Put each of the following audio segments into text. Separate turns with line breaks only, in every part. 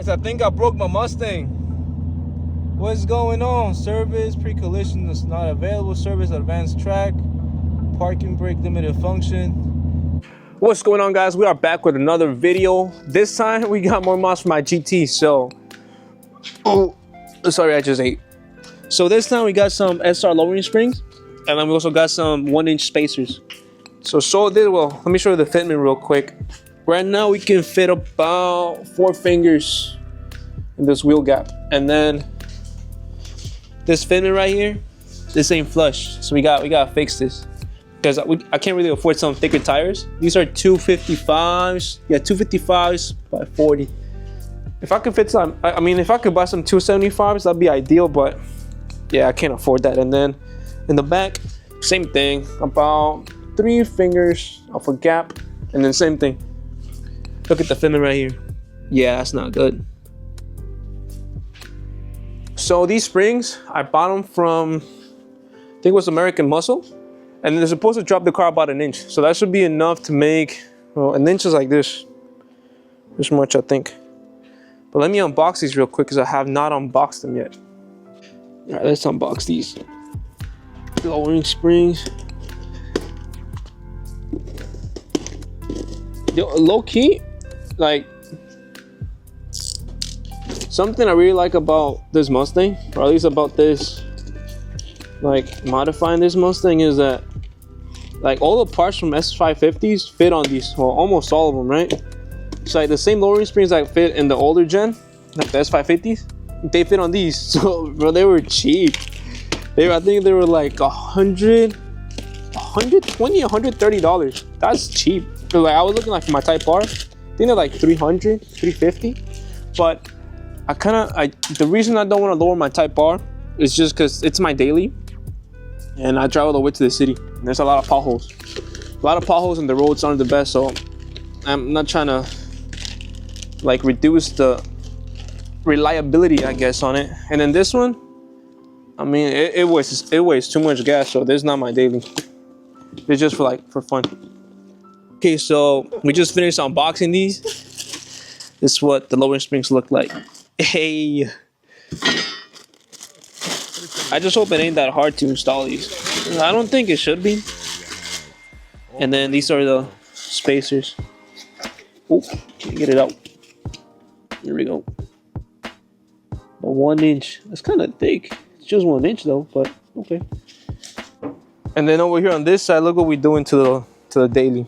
guys, I think I broke my Mustang. What's going on? Service, pre-collision is not available. Service, advanced track. Parking brake, limited function. What's going on, guys? We are back with another video. This time, we got more mods for my GT, so... Oh, sorry, I just ate. So this time, we got some SR lowering springs. And then we also got some 1-inch spacers. So this, well, let me show you the fitment real quick. Right now, we can fit about 4 fingers in this wheel gap. And then this fitment right here, this ain't flush. So we gotta fix this. Because I can't really afford some thicker tires. These are 255s. Yeah, 255s by 40. If I could fit some, I mean, if I could buy some 275s, that'd be ideal. But yeah, I can't afford that. And then in the back, same thing. About 3 fingers off a gap. And then same thing. Look at the fitment right here. Yeah, that's not good. So these springs, I bought them from, I think it was American Muscle. And they're supposed to drop the car about 1 inch. So that should be enough to make, well, 1 inch is like this. This much, I think. But let me unbox these real quick because I have not unboxed them yet. All right, let's unbox these. Lowering springs. Yo, low key, like, something I really like about this Mustang, or at least about this, like, modifying this Mustang, is that, like, all the parts from S550s fit on these. Well, almost all of them, right? It's like the same lowering springs that fit in the older gen, like the S550s, they fit on these. So, bro, they were cheap. I think they were like $120, $130. That's cheap. Cause like I was looking like for my Type R, I think they're like $300, $350. But the reason I don't want to lower my Type R is just because it's my daily, and I drive all the way to the city. And there's a lot of potholes. And the roads aren't the best, so I'm not trying to like reduce the reliability, I guess, on it. And then this one, I mean, it weighs too much gas, so this is not my daily. It's just for fun. Okay, so we just finished unboxing these. This is what the lowering springs look like. Hey, I just hope it ain't that hard to install these. I don't think it should be. And then these are the spacers. Oh, can't get it out. Here we go. But 1 inch. That's kind of thick. It's just 1 inch though, but okay. And then over here on this side, look what we're doing to the daily.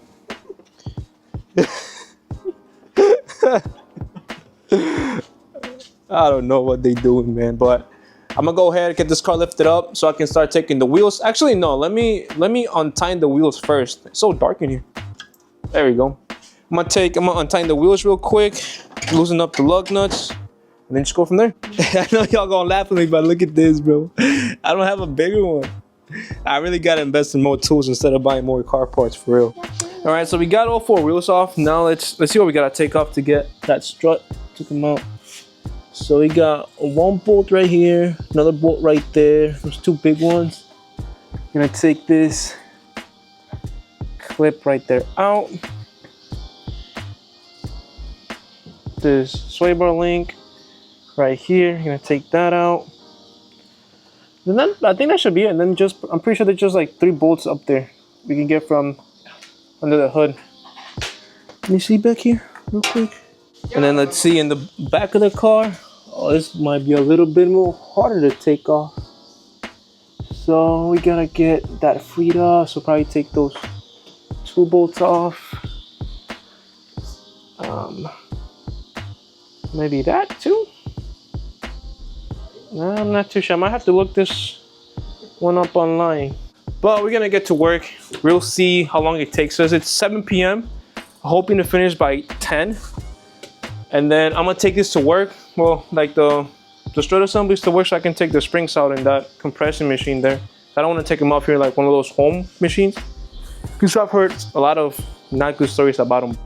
I don't know what they doing, man, but I'm gonna go ahead and get this car lifted up so I can start taking the wheels. Actually, no, let me untie the wheels first. It's so dark in here. There we go. I'm gonna untie the wheels real quick, loosen up the lug nuts, and then just go from there. I know y'all gonna laugh at me, but look at this, bro. I don't have a bigger one. I really gotta invest in more tools instead of buying more car parts, for real. All right, so we got all 4 wheels off. Now let's see what we gotta take off to get that strut. Took them out. So we got 1 bolt right here, another bolt right there. There's 2 big ones. I'm gonna take this clip right there out. This sway bar link right here. I'm gonna take that out. And then I think that should be it. And then I'm pretty sure there's just like 3 bolts up there we can get from under the hood. Can you see back here real quick? And then let's see in the back of the car. Oh, this might be a little bit more harder to take off. So we gotta get that freed up. So probably take those 2 bolts off. Maybe that too. No, I'm not too sure. I might have to look this one up online. But we're gonna get to work. We'll see how long it takes us. It's 7 p.m. Hoping to finish by 10. And then I'm gonna take this to work. Well, like the strut assemblies to work, so I can take the springs out in that compression machine there. I don't want to take them off here like one of those home machines, because I've heard a lot of not good stories about them.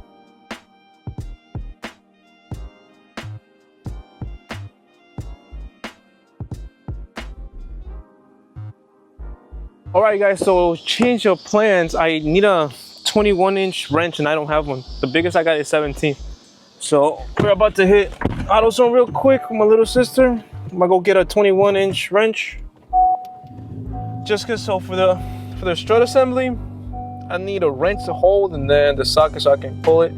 Alright guys, so change of plans. I need a 21-inch wrench and I don't have one. The biggest I got is 17. So we're about to hit AutoZone real quick with my little sister. I'm gonna go get a 21-inch wrench. Just cause so for the strut assembly, I need a wrench to hold and then the socket so I can pull it.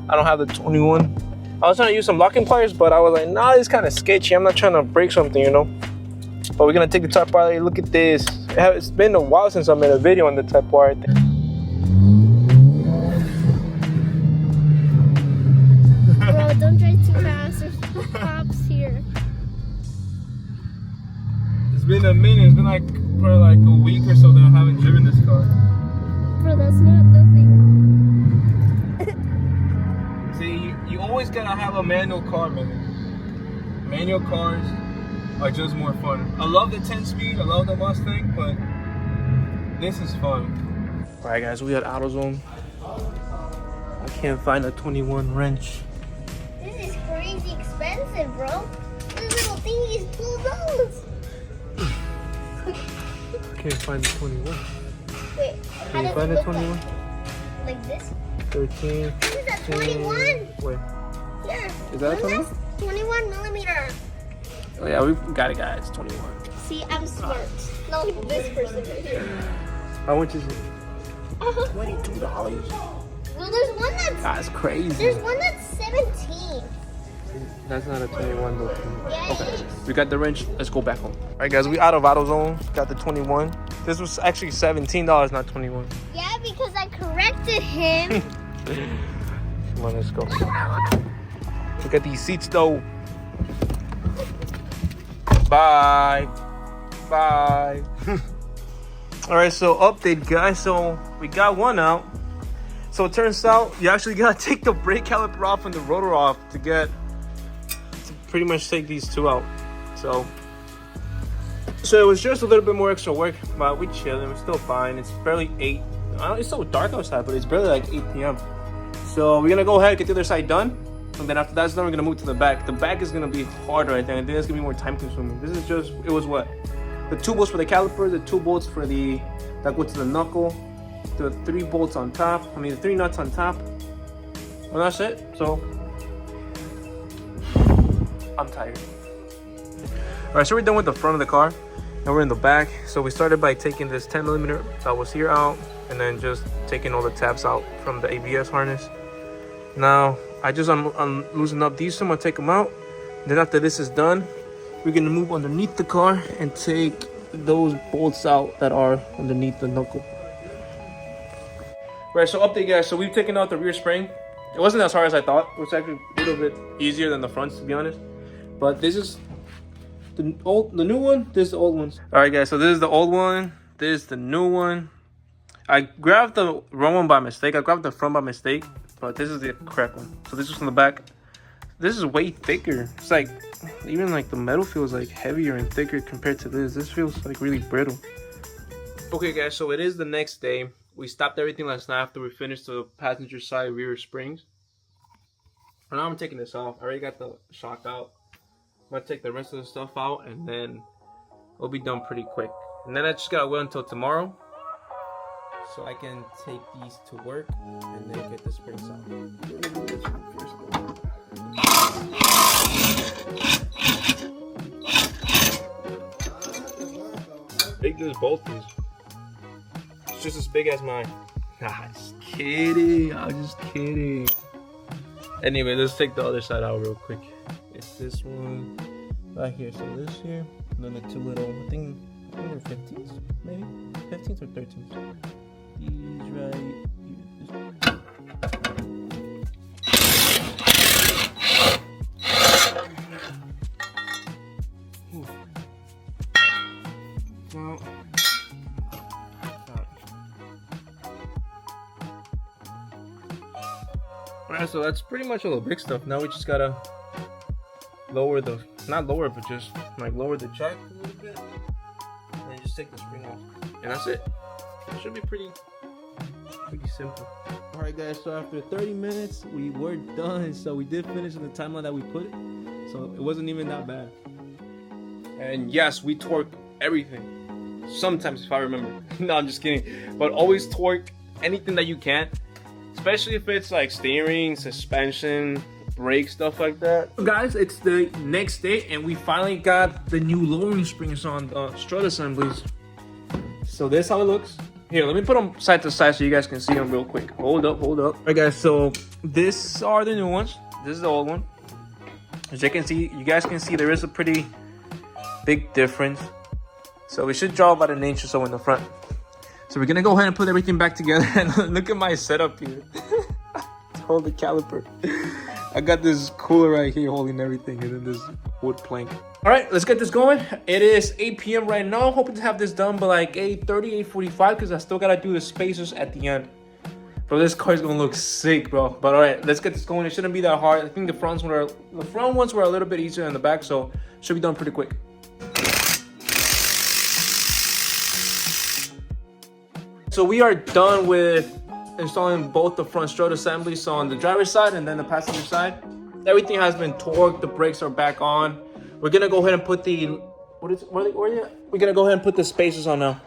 I don't have the 21. I was trying to use some locking pliers, but I was like, nah, it's kind of sketchy. I'm not trying to break something, you know. But we're gonna take the top wire. Look at this. It's been a while since I made a video on the top wire thing.
Bro, don't drive too fast. There's cops here.
It's been a minute. It's been like probably like a week or so that I haven't driven this car.
Bro, that's not nothing.
See, you always gotta have a manual car, man. Manual cars are just more fun. I love the 10-speed, I love the Mustang, but this is fun. Alright guys, we at AutoZone. I can't find a 21 wrench.
This is crazy expensive, bro. This little thingy is $12.
I can't find the 21.
Wait,
Can you find the 21?
Like this?
13.
This is a 21.
Wait.
Here.
Is that a 21?
21 millimeter.
Oh yeah, we got it, guys. 21.
See, I'm smart. Not like this person right here.
How much is it?
$22. Well, there's one
That's crazy.
There's one that's 17.
That's not a 21 though.
Yeah,
Okay,
it is.
we got the wrench. Let's go back home. All right, guys, we out of AutoZone. Got the 21. This was actually $17, not 21.
Yeah, because I corrected him.
Come on, let's go. Look at these seats, though. Bye. Bye. All right, so update, guys. So we got one out. So it turns out you actually gotta take the brake caliper off and the rotor off to pretty much take these two out. So it was just a little bit more extra work, but we chilling. We're still fine. It's barely 8. It's so dark outside, but it's barely like 8 p.m. So we're gonna go ahead and get the other side done, and then after that's done, we're gonna move to the back. The back is gonna be harder, I think. It's gonna be more time consuming. This is just, it was what? The 2 bolts for the caliper, the 2 bolts for that go to the knuckle, the 3 bolts on top. I mean, the 3 nuts on top. Well, that's it. So I'm tired. All right, so we're done with the front of the car. Now we're in the back. So we started by taking this 10 millimeter that was here out, and then just taking all the tabs out from the ABS harness. Now I just I'm loosening up these two. I'm gonna take them out. Then after this is done, we're gonna move underneath the car and take those bolts out that are underneath the knuckle. Right, so update, guys. So we've taken out the rear spring. It wasn't as hard as I thought. It was actually a little bit easier than the fronts, to be honest. But this is the new one. This is the old ones. All right, guys. So this is the old one. This is the new one. I grabbed the wrong one by mistake. I grabbed the front by mistake, but this is the correct one. So this is from the back. This is way thicker. It's like, even like the metal feels like heavier and thicker compared to this. This feels like really brittle. Okay, guys. So it is the next day. We stopped everything last night after we finished the passenger side rear springs. And now I'm taking this off. I already got the shock out. I'm gonna take the rest of the stuff out, and then we'll be done pretty quick. And then I just gotta wait until tomorrow so I can take these to work and then get the springs out. Big this bolt is. It's just as big as mine. Nah, just kidding. I'm just kidding. Anyway, let's take the other side out real quick. It's this one right here. So this here, and then the 2 little, I think they're 15s, maybe 15s or 13s. These right here. Now, alright, so that's pretty much all the big stuff. Now we just gotta lower the, not lower, but just like lower the jack a little bit, and then just take the spring off, and that's it. It should be pretty simple. All right, guys. So after 30 minutes, we were done. So we did finish in the timeline that we put it. So it wasn't even that bad. And yes, we torque everything. Sometimes, if I remember. No, I'm just kidding. But always torque anything that you can. Especially if it's like steering, suspension, brake, stuff like that. So guys, it's the next day and we finally got the new lowering springs on the strut assemblies. So this is how it looks. Here, let me put them side to side so you guys can see them real quick. Hold up. All right, guys, so these are the new ones. This is the old one. As you guys can see there is a pretty big difference. So we should draw about an inch or so in the front. So we're gonna go ahead and put everything back together. And look at my setup here. Hold the caliper. I got this cooler right here holding everything, and then this wood plank. All right, let's get this going. It is 8 p.m. right now. Hoping to have this done by like 8:30, 8:45, because I still gotta do the spacers at the end. Bro, this car is gonna look sick, bro. But all right, let's get this going. It shouldn't be that hard. I think the front ones were a little bit easier than the back, so should be done pretty quick. So we are done with installing both the front strut assemblies, so on the driver's side and then the passenger side. Everything has been torqued. The brakes are back on. We're gonna go ahead and put the we're gonna go ahead and put the spacers on now.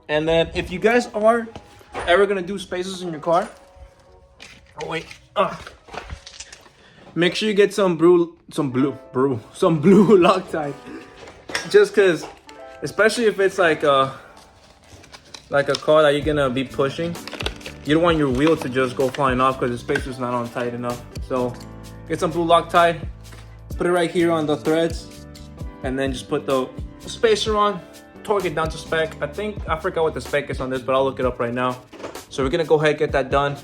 And then if you guys are ever gonna do spacers in your car, make sure you get some blue Loctite. Just cause, especially if it's like a car that you're gonna be pushing, you don't want your wheel to just go flying off because the spacer's not on tight enough. So get some blue Loctite, put it right here on the threads, and then just put the spacer on, torque it down to spec. I forgot what the spec is on this, but I'll look it up right now. So we're gonna go ahead and get that done,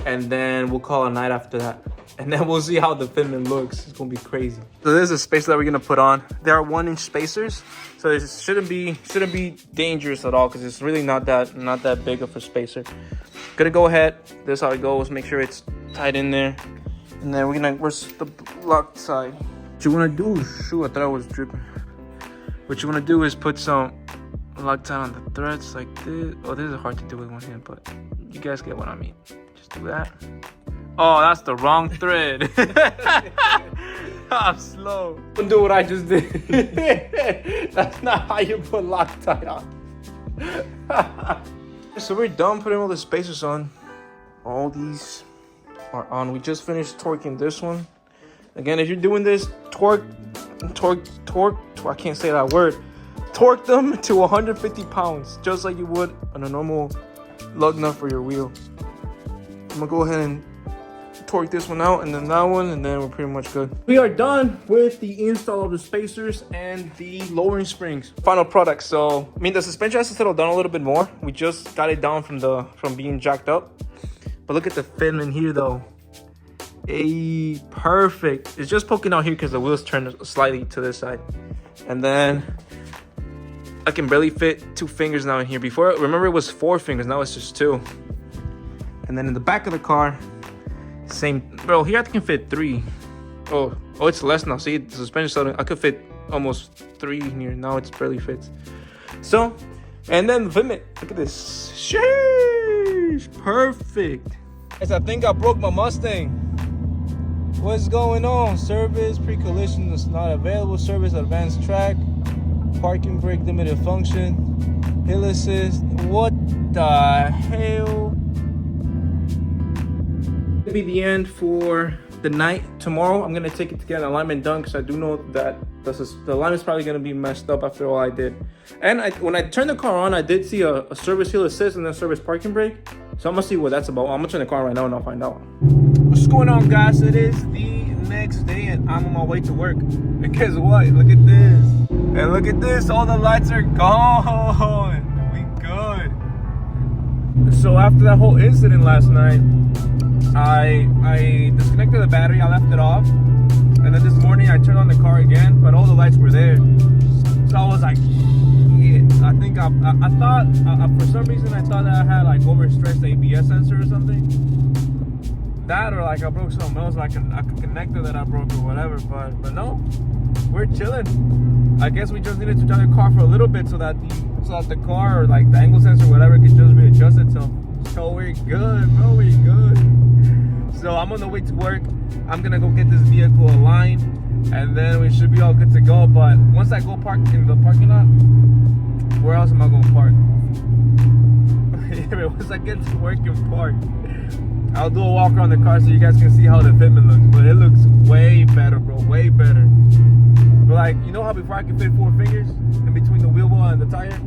and then we'll call it a night after that. And then we'll see how the fitment looks. It's gonna be crazy. So this is a spacer that we're gonna put on. They are 1-inch spacers, so it shouldn't be dangerous at all because it's really not that big of a spacer. Gonna go ahead. This is how it goes. Make sure it's tight in there, and then where's the lock side? What you wanna do? Shoot, I thought I was dripping. What you wanna do is put some Loctite on the threads like this. Oh, this is hard to do with one hand, but you guys get what I mean. Just do that. Oh, that's the wrong thread. I'm slow. Don't do what I just did. That's not how you put Loctite on. So we're done putting all the spacers on. All these are on. We just finished torquing this one. Again, if you're doing this, torque, I can't say that word. Torque them to 150 pounds, just like you would on a normal lug nut for your wheel. I'm gonna go ahead and torque this one out, and then that one, and then we're pretty much good. We are done with the install of the spacers and the lowering springs. Final product. So I mean, the suspension has to settle down a little bit more. We just got it down from being jacked up, but look at the fitment here though. Perfect. It's just poking out here because the wheels turn slightly to this side, and then I can barely fit 2 fingers now in here. Before, remember, it was 4 fingers, now it's just 2. And then in the back of the car, same, bro, here I can fit 3. Oh, it's less now. See, the suspension setting, I could fit almost 3 here. Now it barely fits. So, and then the fitment, look at this. Sheesh, perfect. Guys, I think I broke my Mustang. What's going on? Service, pre-collision is not available. Service, advanced track. Parking brake, limited function. Hill assist. What the hell? It'll be the end for the night. Tomorrow I'm gonna take it to get an alignment done because I do know that the alignment's probably gonna be messed up after all I did. And when I turned the car on, I did see a service hill assist and then service parking brake. So I'm gonna see what that's about. I'm gonna turn the car on right now and I'll find out. What's going on, guys? It is the next day and I'm on my way to work. And guess what? Look at this. And look at this. All the lights are gone. We good. So after that whole incident last night, I disconnected the battery. I left it off. And then this morning I turned on the car again, but all the lights were there. So I was like, shit. I think I thought, for some reason I thought that I had like overstretched the ABS sensor or something. That or like I broke something else, like a connector that I broke or whatever, but no, we're chilling. I guess we just needed to drive the car for a little bit so that the car or like the angle sensor or whatever could just readjust itself. So we're good, bro, we're good. So I'm on the way to work. I'm gonna go get this vehicle aligned and then we should be all good to go. But once I go park in the parking lot, where else am I gonna park? Once I get to work and park, I'll do a walk around the car so you guys can see how the fitment looks. But it looks way better, bro. Way better. But like, you know how before I could fit 4 fingers in between the wheel well and the tire?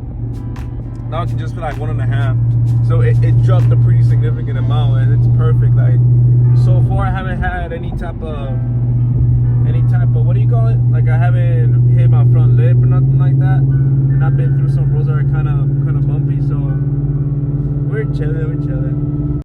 Now I can just fit like 1.5. So it dropped a pretty significant amount, and it's perfect. Like, so far I haven't had any type of what do you call it? Like, I haven't hit my front lip or nothing like that. And I've been through some roads that are kind of bumpy, so we're chilling.